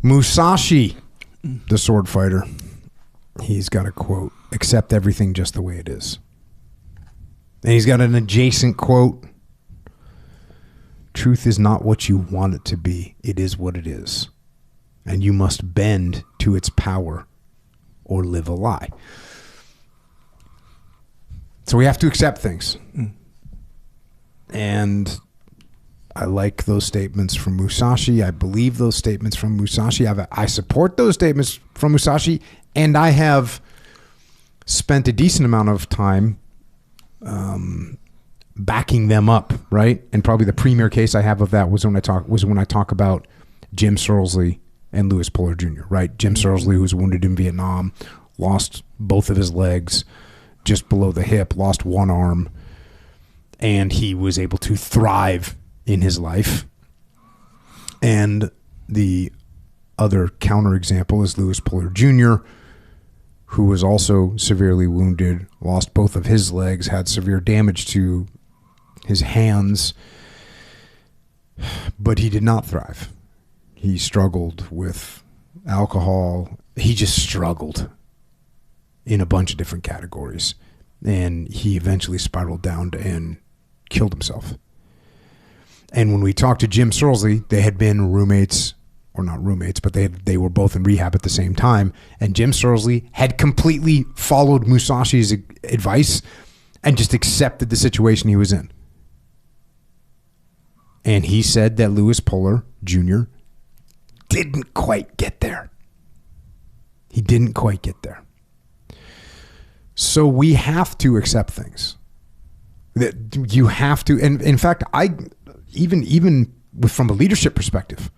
Musashi, the sword fighter, he's got a quote, accept everything just the way it is. And he's got an adjacent quote, truth is not what you want it to be. It is what it is. And you must bend to its power or live a lie. So we have to accept things. And I like those statements from Musashi. I believe those statements from Musashi. I support those statements from Musashi. And I have spent a decent amount of time backing them up, right? And probably the premier case I have of that was when I talk about Jim Surlsley and Louis Puller Jr., right? Jim Surlsley, who was wounded in Vietnam, lost both of his legs just below the hip, lost one arm, and he was able to thrive in his life. And the other counterexample is Louis Puller Jr., who was also severely wounded, lost both of his legs, had severe damage to his hands, but he did not thrive. He struggled with alcohol. He just struggled in a bunch of different categories. And he eventually spiraled down and killed himself. And when we talked to Jim Surlsley, they had been roommates, or not roommates, but they were both in rehab at the same time. And Jim Surlsley had completely followed Musashi's advice and just accepted the situation he was in. And he said that Louis Puller Jr. didn't quite get there. He didn't quite get there. So we have to accept things. That you have to, and in fact, even from a leadership perspective,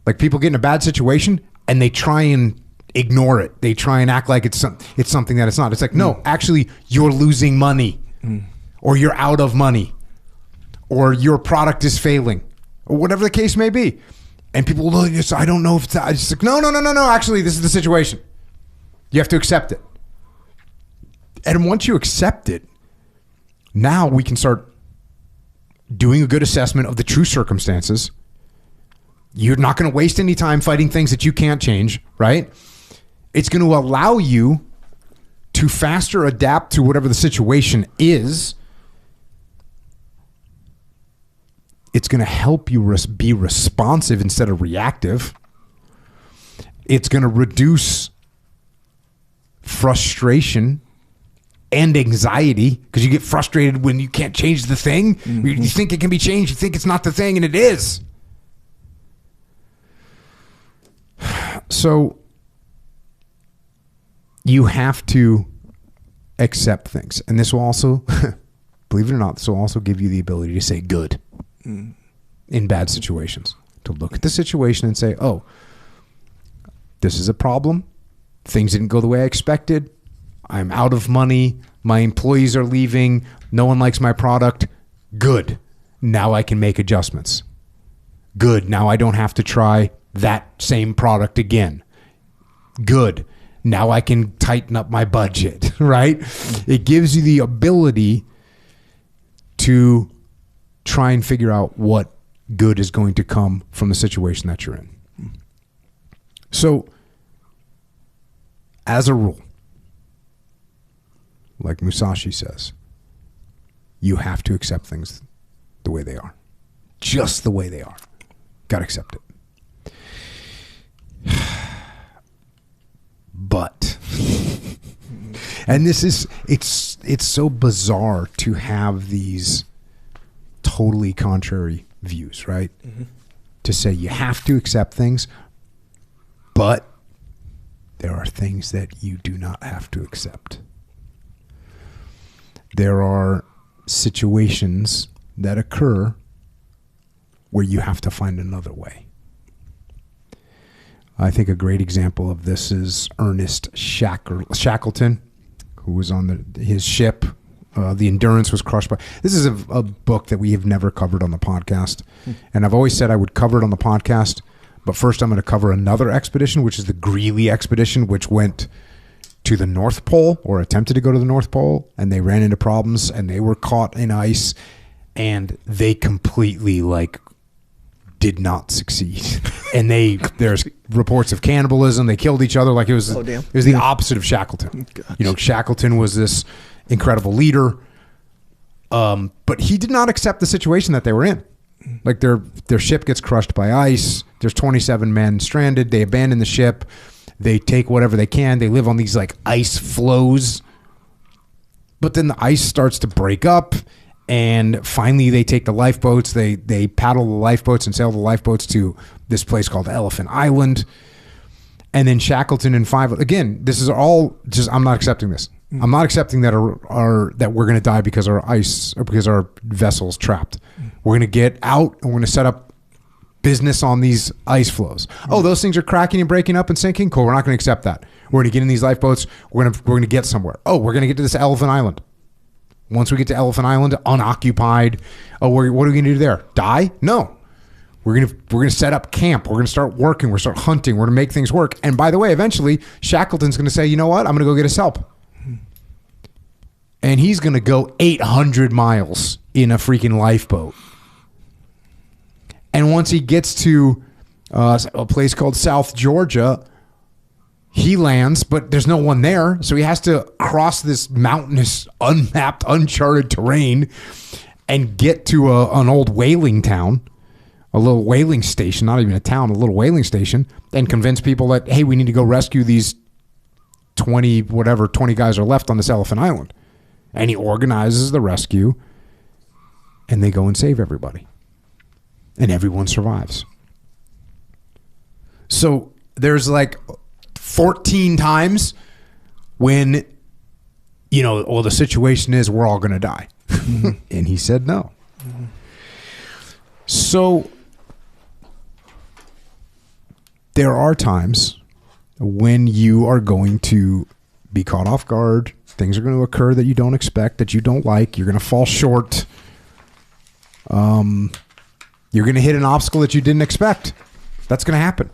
like people get in a bad situation and they try and ignore it. They try and act like it's something that it's not. It's like, no, actually, you're losing money, or you're out of money, or your product is failing, or whatever the case may be. And people will look at this, I don't know if it's that. It's like, no. Actually, this is the situation. You have to accept it. And once you accept it, now we can start doing a good assessment of the true circumstances. You're not going to waste any time fighting things that you can't change, right? It's going to allow you to faster adapt to whatever the situation is. It's going to help you be responsive instead of reactive. It's going to reduce frustration and anxiety, because you get frustrated when you can't change the thing. Mm-hmm. You think it can be changed. You think it's not the thing, and it is. So you have to accept things. And this will also, believe it or not, this will also give you the ability to say good in bad situations. To look at the situation and say, oh, this is a problem. Things didn't go the way I expected. I'm out of money. My employees are leaving. No one likes my product. Good. Now I can make adjustments. Good. Now I don't have to try that same product again. Good. Now I can tighten up my budget, right? It gives you the ability to try and figure out what good is going to come from the situation that you're in. So, as a rule, like Musashi says, you have to accept things the way they are. Just the way they are. Got to accept it. But, and this is, it's so bizarre to have these totally contrary views, right? Mm-hmm. To say you have to accept things, but there are things that you do not have to accept. There are situations that occur where you have to find another way. I think a great example of this is Ernest Shackleton, who was on his ship. The Endurance was crushed by... This is a book that we have never covered on the podcast. And I've always said I would cover it on the podcast, but first I'm going to cover another expedition, which is the Greely expedition, which went to the North Pole, or attempted to go to the North Pole, and they ran into problems, and they were caught in ice, and they completely did not succeed. And there's reports of cannibalism. They killed each other. Like it was the opposite of Shackleton. Gotcha. You know, Shackleton was this incredible leader. But he did not accept the situation that they were in. Like their ship gets crushed by ice. There's 27 men stranded. They abandon the ship. They take whatever they can. They live on these like ice floes. But then the ice starts to break up, and finally they take the lifeboats. They paddle the lifeboats and sail the lifeboats to this place called Elephant Island. And then Shackleton and five, again, this is all just, I'm not accepting this. I'm not accepting that that we're going to die because our vessel's trapped. We're going to get out and we're going to set up business on these ice floes. Oh, those things are cracking and breaking up and sinking? Cool, we're not going to accept that. We're going to get in these lifeboats. We're going to get somewhere. Oh, we're going to get to this Elephant Island. Once we get to Elephant Island, unoccupied. Oh, what are we going to do there? Die? No. We're going to set up camp. We're going to start working. We're going to start hunting. We're going to make things work. And by the way, eventually, Shackleton's going to say, you know what? I'm going to go get us help. And he's going to go 800 miles in a freaking lifeboat. And once he gets to a place called South Georgia, he lands, but there's no one there. So he has to cross this mountainous, unmapped, uncharted terrain and get to an old whaling town, a little whaling station, not even a town, a little whaling station, and convince people that, hey, we need to go rescue these 20 guys are left on this Elephant Island. And he organizes the rescue, and they go and save everybody. And everyone survives. So there's like 14 times when, you know, well, the situation is we're all going to die. And he said no. So there are times when you are going to be caught off guard. Things are going to occur that you don't expect, that you don't like. You're going to fall short. You're going to hit an obstacle that you didn't expect. That's going to happen.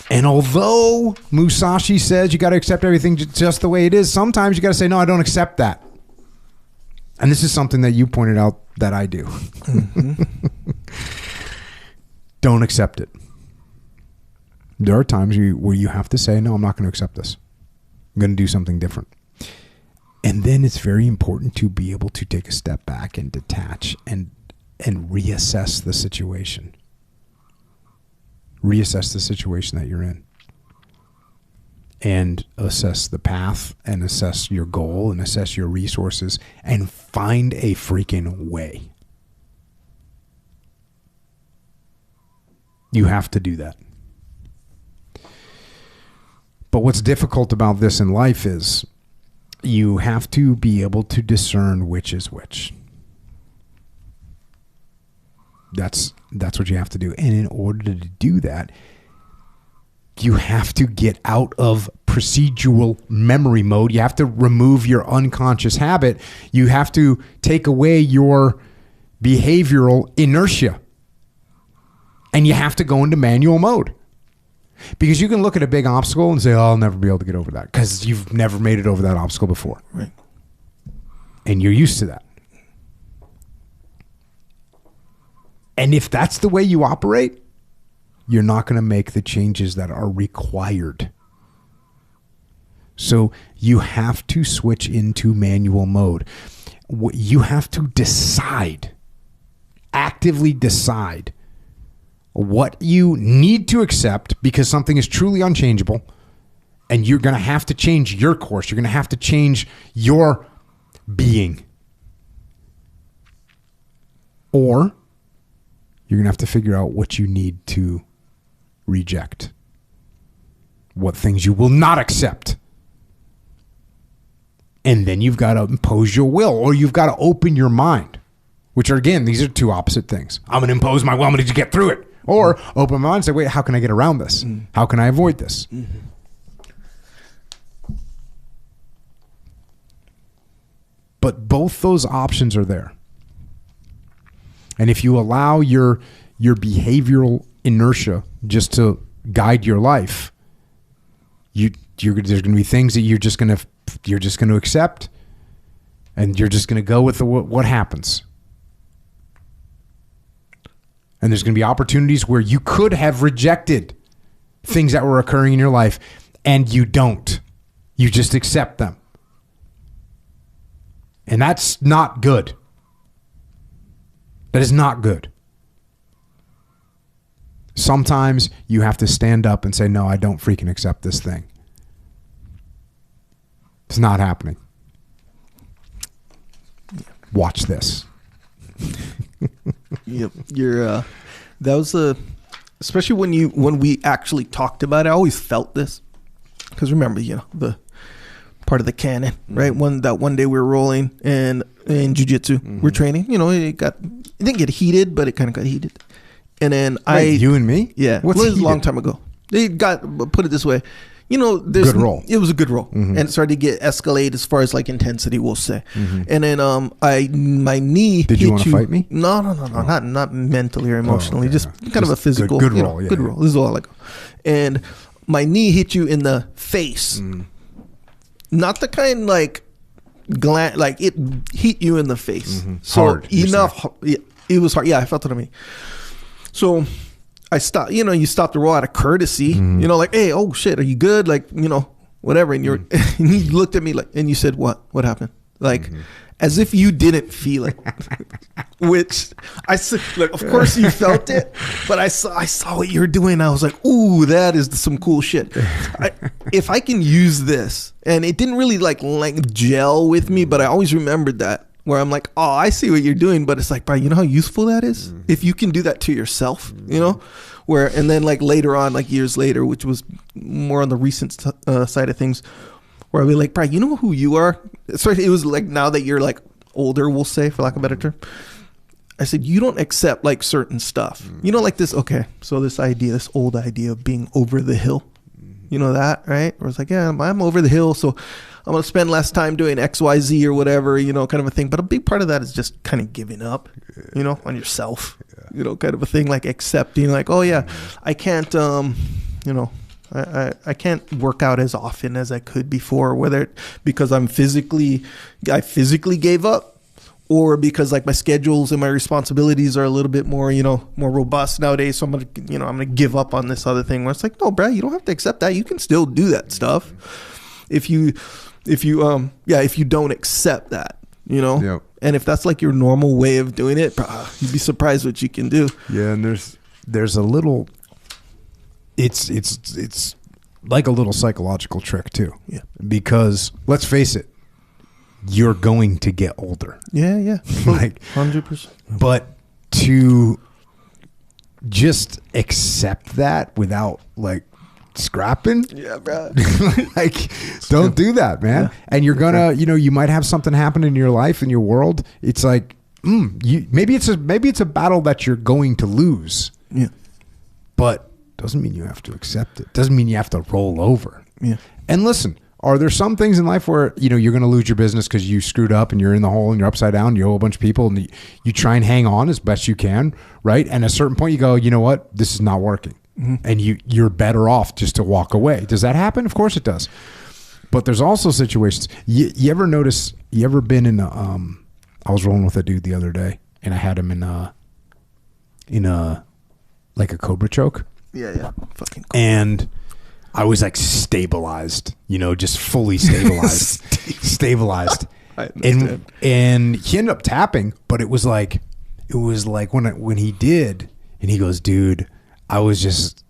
And although Musashi says you got to accept everything just the way it is, sometimes you got to say, no, I don't accept that. And this is something that you pointed out that I do. Mm-hmm. Don't accept it. There are times where you have to say, no, I'm not going to accept this. I'm going to do something different. And then it's very important to be able to take a step back and detach and reassess the situation. Reassess the situation that you're in. And assess the path and assess your goal and assess your resources and find a freaking way. You have to do that. But what's difficult about this in life is you have to be able to discern which is which. That's what you have to do. And in order to do that, you have to get out of procedural memory mode. You have to remove your unconscious habit. You have to take away your behavioral inertia. And you have to go into manual mode. Because you can look at a big obstacle and say, oh, I'll never be able to get over that. Because you've never made it over that obstacle before. Right. And you're used to that. And if that's the way you operate, you're not going to make the changes that are required. So you have to switch into manual mode. You have to decide, actively decide what you need to accept because something is truly unchangeable, and you're going to have to change your course. You're going to have to change your being. Or you're going to have to figure out what you need to reject. What things you will not accept. And then you've got to impose your will, or you've got to open your mind, which are, again, these are two opposite things. I'm going to impose my will. I'm going to get through it. Or open my mind and say, wait, how can I get around this? Mm-hmm. How can I avoid this? Mm-hmm. But both those options are there. And if you allow your behavioral inertia just to guide your life, there's going to be things that you're just going to accept, and you're just going to go with what happens. And there's going to be opportunities where you could have rejected things that were occurring in your life, and you don't. You just accept them. And that's not good. That is not good. Sometimes you have to stand up and say, no, I don't freaking accept this thing. It's not happening. Watch this. Yep. You're that was especially when we actually talked about it, I always felt this. Because remember, the part of the canon, right? One day we were rolling and in jiu-jitsu, we're training, it didn't get heated, but it kind of got heated. And then you and me? Yeah. What's it was heated? a long time ago. Put it this way. Good roll. It was a good roll, and it started to get escalate as far as like intensity, we'll say. And then my knee. Did you want to fight me? No, not mentally or emotionally, okay. just kind of a physical good roll. Good roll. This is all I go. And my knee hit you in the face, not the kind like it hit you in the face. So hard, enough. It was hard. Yeah, I felt it on me. So I stopped, you stop the roll out of courtesy, like, hey, oh shit, are you good? Like, whatever. And and you looked at me like, and you said, what happened? Like, as if you didn't feel it, which I said, like, of course you felt it, but I saw what you were doing. I was like, ooh, that is some cool shit. If I can use this, and it didn't really like gel with me, but I always remembered that. Where I'm like, oh, I see what you're doing, but it's like, bro, you know how useful that is? If you can do that to yourself, and then like later on, like years later, which was more on the recent side of things, where I'll be like, bro, you know who you are? So it was like, now that you're like older, we'll say, for lack of a better term, I said, you don't accept like certain stuff. Like this, okay, so this old idea of being over the hill, that, right? Where it's like, yeah, I'm over the hill, so I'm going to spend less time doing X, Y, Z or whatever, kind of a thing. But a big part of that is just kind of giving up, on yourself, kind of a thing, like accepting, like, oh yeah, I can't, I can't work out as often as I could before, whether because I physically gave up, or because like my schedules and my responsibilities are a little bit more, more robust nowadays. So I'm going to, I'm going to give up on this other thing where it's like, no, Brad, you don't have to accept that. You can still do that stuff. If you don't accept that, Yep. And if that's like your normal way of doing it, you'd be surprised what you can do. Yeah. And there's a little, it's like a little psychological trick too. Yeah. Because let's face it, you're going to get older. Yeah. Like 100%. But to just accept that without like scrapping, yeah, bro. like don't do that, man. Yeah. And you're gonna, you might have something happen in your life, in your world. It's like, maybe it's a battle that you're going to lose. Yeah. But doesn't mean you have to accept it. Doesn't mean you have to roll over. Yeah. And listen, are there some things in life where, you're going to lose your business because you screwed up and you're in the hole and you're upside down, you owe a bunch of people, and you try and hang on as best you can, right? And at a certain point you go, you know what? This is not working. And you're better off just to walk away. Does that happen? Of course it does. But there's also situations. You ever notice? You ever been in I was rolling with a dude the other day, and I had him in a like a cobra choke. Yeah. Fucking cool. And I was like stabilized, just fully stabilized, stabilized. I understand. And he ended up tapping, but it was like when he did, and he goes, dude, I was just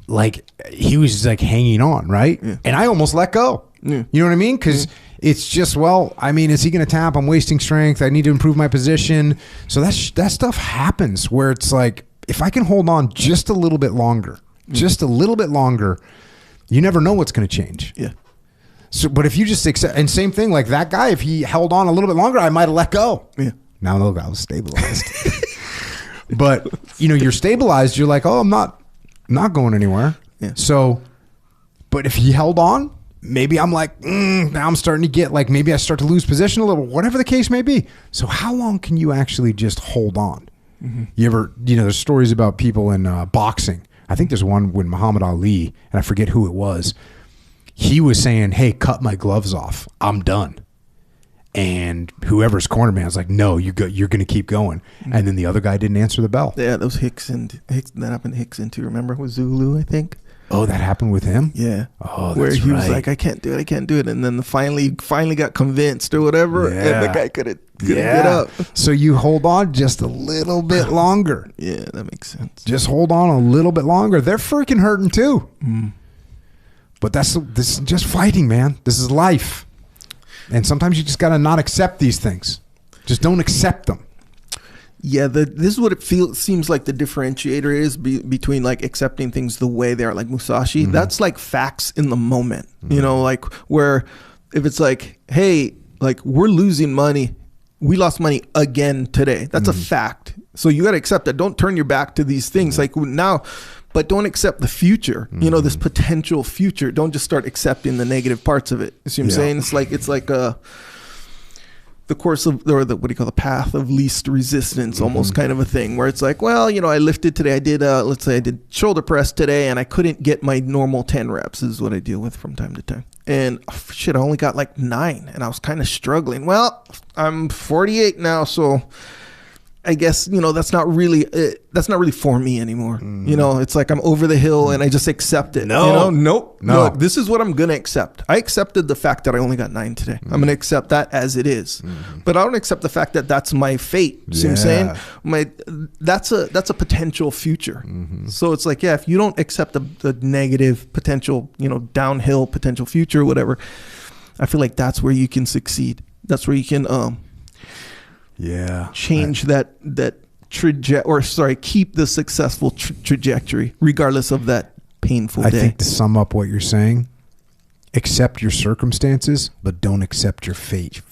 like, he was just like hanging on, right? Yeah. And I almost let go. Yeah. You know what I mean? Because it's just, is he going to tap? I'm wasting strength. I need to improve my position. So that stuff happens where it's like, if I can hold on just a little bit longer, you never know what's going to change. Yeah. So, but if you just accept, and same thing, like that guy, if he held on a little bit longer, I might have let go. Yeah. Now look, I was stabilized. But you're stabilized. You're like, oh, I'm not going anywhere. Yeah. So, but if he held on, maybe I'm like, now I'm starting to get like, maybe I start to lose position a little, whatever the case may be. So how long can you actually just hold on? Mm-hmm. You ever, there's stories about people in boxing. I think there's one with Muhammad Ali, and I forget who it was. He was saying, hey, cut my gloves off. I'm done. And whoever's corner man is like, no, you're going to keep going. And then the other guy didn't answer the bell. Yeah, those Hicks. That happened to Hickson too. Remember with Zulu, I think. Oh, that happened with him? Yeah. Oh, that's where he was right. like, I can't do it. And then finally got convinced or whatever. And the guy couldn't get up. So you hold on just a little bit longer. Yeah, that makes sense. Just hold on a little bit longer. They're freaking hurting too. But this is just fighting, man. This is life. And sometimes you just got to not accept these things. Just don't accept them. Yeah, this is what it seems like the differentiator is between like accepting things the way they are, like Musashi. That's like facts in the moment, you know, like where if it's like, hey, like we're losing money. We lost money again today. That's a fact. So you got to accept that. Don't turn your back to these things like now, but don't accept the future, you know, this potential future. Don't just start accepting the negative parts of it. You see what I'm saying? It's like the course of, or the, what do you call, the path of least resistance, almost kind of a thing where it's like, well, you know, I lifted today. I did, let's say I did shoulder press today and I couldn't get my normal 10 reps. This is what I deal with from time to time. And I only got like 9 and I was kind of struggling. Well, I'm 48 now. So I guess, you know, that's not really for me anymore. You know, it's like I'm over the hill and I just accept it. No. You know, nope. No. Look, this is what I'm going to accept. I accepted the fact that I only got 9 today. I'm going to accept that as it is. But I don't accept the fact that that's my fate. See what I'm saying? That's a potential future. So it's like, yeah, if you don't accept the negative potential, you know, downhill potential future or whatever, I feel like that's where you can succeed. That's where you can, change that keep the successful trajectory regardless of that painful day. I think to sum up what you're saying, accept your circumstances, but don't accept your fate.